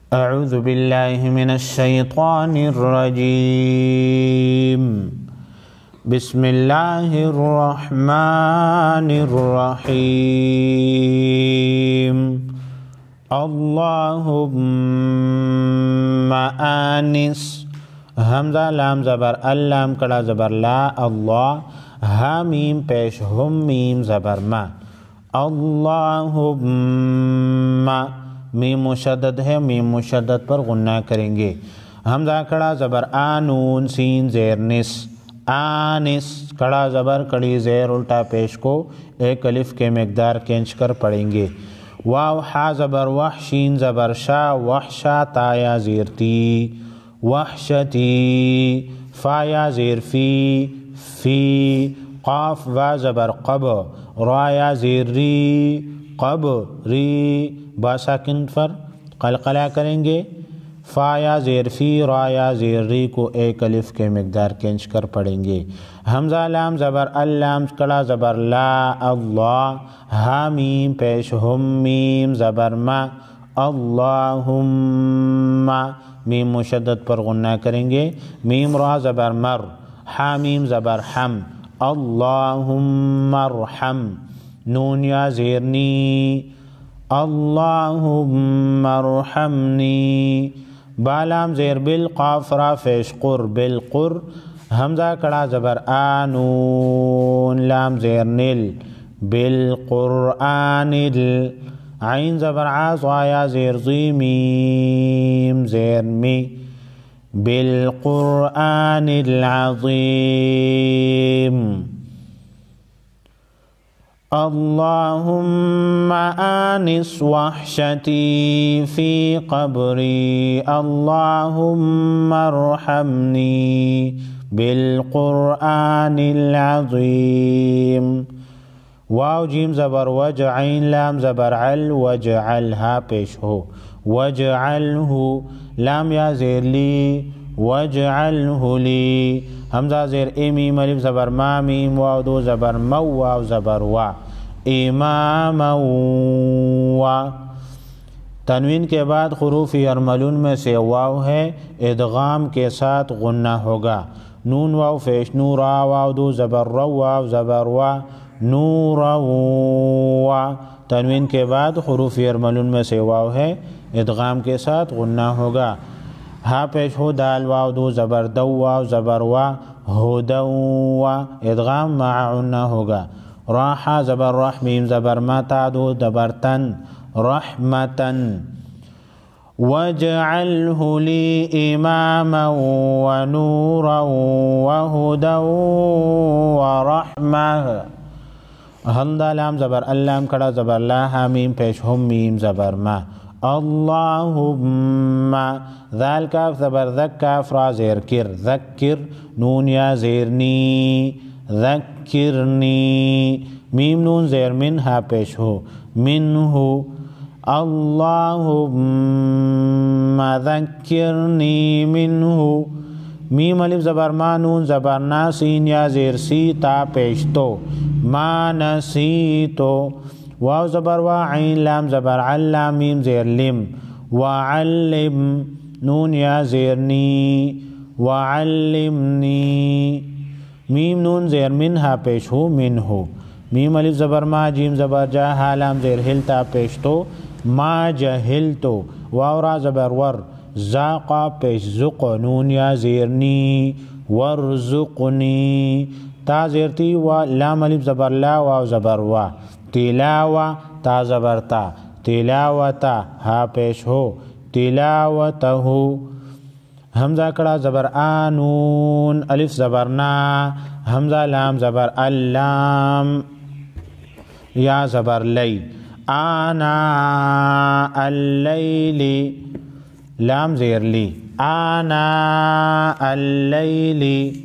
अऊज़ु बिल्लाहि मिनश्शैतानिर्रजीम। बिस्मिल्लाहिर्रहमानिर्रहीम। अल्लाहुम्मा आनिस, हमजा लाम ज़बर अल्लाम कड़ा ज़बर ला अल्लाह, हा मीम पेश हुम मीम ज़बर मा। अल्लाहुम्मा मीम मुशद्दद है, मीम मुशद्दद पर गुन्ना करेंगे। हमजा कड़ा ज़बर आ, नून सीन ज़ेर निस, आनिस कड़ा ज़बर कड़ी ज़ेर उल्टा पेश को एक अलिफ के मकदार खींच कर पढ़ेंगे। वाव हा ज़बर वह, शीन ज़बर शा, वहशा ताया ज़ेर ती, वहशती फ़ाया ज़ेर फ़ी, क़ाफ वा ज़बर क़ब, राया ज़ेर री, क़ब री, बासाकिन पर क़लक़ला करेंगे। फ़ाया ज़ेर फ़ी, राया ज़ेर री को एक अलिफ के मकदार खींच कर पढ़ेंगे। हमज़ा लाम ज़बर अल्लाम कड़ा ज़बर ला अल्लाह, हा मीम पेश हुम मीम ज़बर मा। अल्लाहुम्मा मीम मुशद्दद पर गुन्ना करेंगे। मीम रा ज़बर मर, हा मीम ज़बर हम, अल्लाहुम्मरहम, नून या ज़ेर नी, अल्लाहुम्मरहमनी, बालाम ज़ेर बिल, क़ाफ रा फेश क़ुर, बिल क़ुर, हमज़ा कड़ा ज़बर आ, नून लाम ज़ेर निल, बिल क़ुरआनिल, आइन ज़बर आ, ज़ाया ज़ेर ज़ी, मीम ज़ेर मी, बिल क़ुरआनिल अज़ीम। अल्लाहुम्मा आनिस वहशती फ़ी क़ब्री, अल्लाहुम्मा अर्हमनी बिल क़ुरआनिल अज़ीम। वाव जीम ज़बर वज, आइन लाम ज़बर अल, वजअल हा पेश हो, वजअलहु, लाम या ज़ेर ली, वजअलहु ली, हमज़ा ज़ेर ए मीम अलिफ ज़बर मा, मीम वाव दो ज़बर मौ, वाव ज़बर वा, इमामौ वा। तनवीन के बाद हुरूफ़ यरमलून में से वाव है, इदगाम के साथ गुन्ना होगा। नून वाव फेश नू, रा वाव दो ज़बर रौ, वाव ज़बर वा, नूरवा। तनवीन के बाद हुरूफ़ यरमलून में से वाव है, इदगाम के साथ गुन्ना होगा। हा पेश हो, दाल वाव दो ज़बर दौ, वाव ज़बर वा, हुदौवा, इदगाम माउन्ना होगा। रा हा ज़बर रह, मीम ज़बर मा, ता दो ज़बर तन, रहमतन। वजअलहु ली इमामन व नूरन व हुदन व रहमह। हमदा लाम ज़बर अल्लाम कड़ा ज़बर ला, हा मीम पेश हुम मीम ज़बर मा। अल्लाहुम्मा, ज़ाल काफ ज़बर ज़क, काफ रा ज़ेर किर, ज़क्किर, नून या ज़ेर नी, ज़क्किरनी, मीम नून ज़ेर मिन, हा पेश हो, मिनहु। अल्लाहुम्मा ज़क्किरनी मिनहु, मीम अलिफ ज़बर मा, नून ज़बर ना, सीन या ज़ेर सी, ता पेश तो, मा नसी तो, वाव ज़बर वा, आइन लाम ज़बर अल्लाम, मीम ज़ेर लिम, वअल्लिम, नून या ज़ेर नी, वअल्लिमनी, मीम नून ज़ेर मिन, हा पेश हो, मिन हो। मीम अलिफ ज़बर मा, जीम ज़बर जा, हा लाम ज़ेर हिल, ता पेश तो, मा जहिल तो, वाव रा ज़बर वर, ज़ाक़ा पेश ज़ुक़, नून या ज़ेर नी, वरज़ुक़नी, ता ज़ेर ती, वा लाम अलिफ ज़बर ला, वाव ज़बर वा, तिलावा, ता ज़बर ता, तिलावता, हा पेश हो, तिलावतहु। हमज़ा कड़ा ज़बर आ, नून अलिफ ज़बर ना, हमज़ा लाम ज़बर अल्लाम, या ज़बर लई, आना अल्लैली, लाम ज़ेर ली, आना अल्लैली,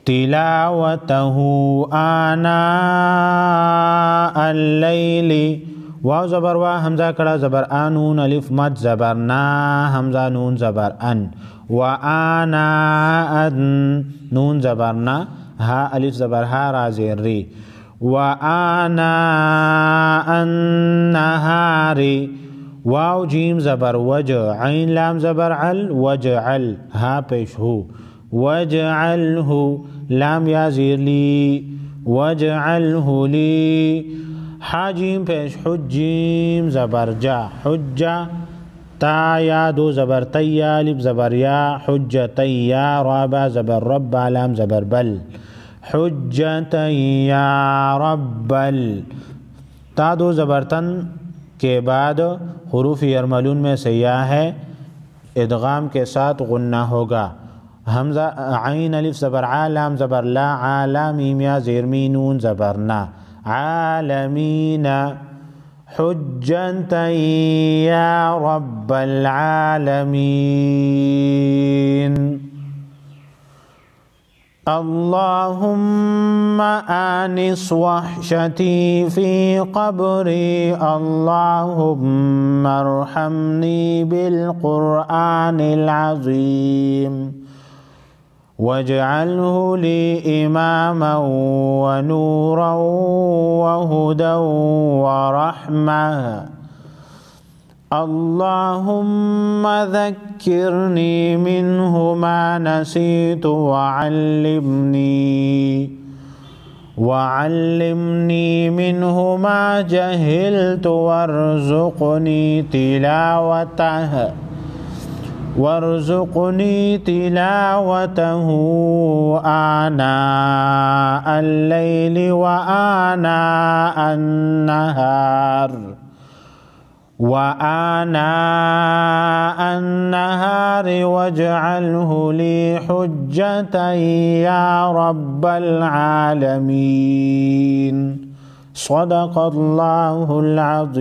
तिलावतहु आना अल्लैली। वाव ज़बर वा, हमज़ा कड़ा ज़बर आ, नून अलिफ मद ज़बर ना, हमज़ा नून ज़बर अन, व आना अन, नून ज़बर ना, हा अलिफ ज़बर हा, रा ज़ेर री, وآناء النهار واو جیم زبر وج عین لام زبر عل وجعل ها پیش ہو وجعله لام یا زیر لی وجعله لی حا جیم پیش حجیم زبر جا حجا تا یا دو زبر تیا لب زبر یا حجتا یا رابع زبر رب لام زبر بل حجتا یا رب تا دو زبرتن کے بعد حروف یرملون میں سے یا ہے ادغام کے ساتھ غنہ ہوگا حمزہ عین الف زبر عالم زبر لا عالم میم یا زیر مین نون زبر نا عالمین حجتا یا رب العالمین اللهم آنس وحشتي في قبري اللهم ارحمني بالقرآن العظيم واجعله لي إماما ونورا وهدى ورحمة اللهم ذكرني منه ما نسيت وعلمني منه ما جهلت وارزقني تلاوته آناء الليل وآناء النهار واجعله لي حجة يا رب العالمين صدق الله العظيم.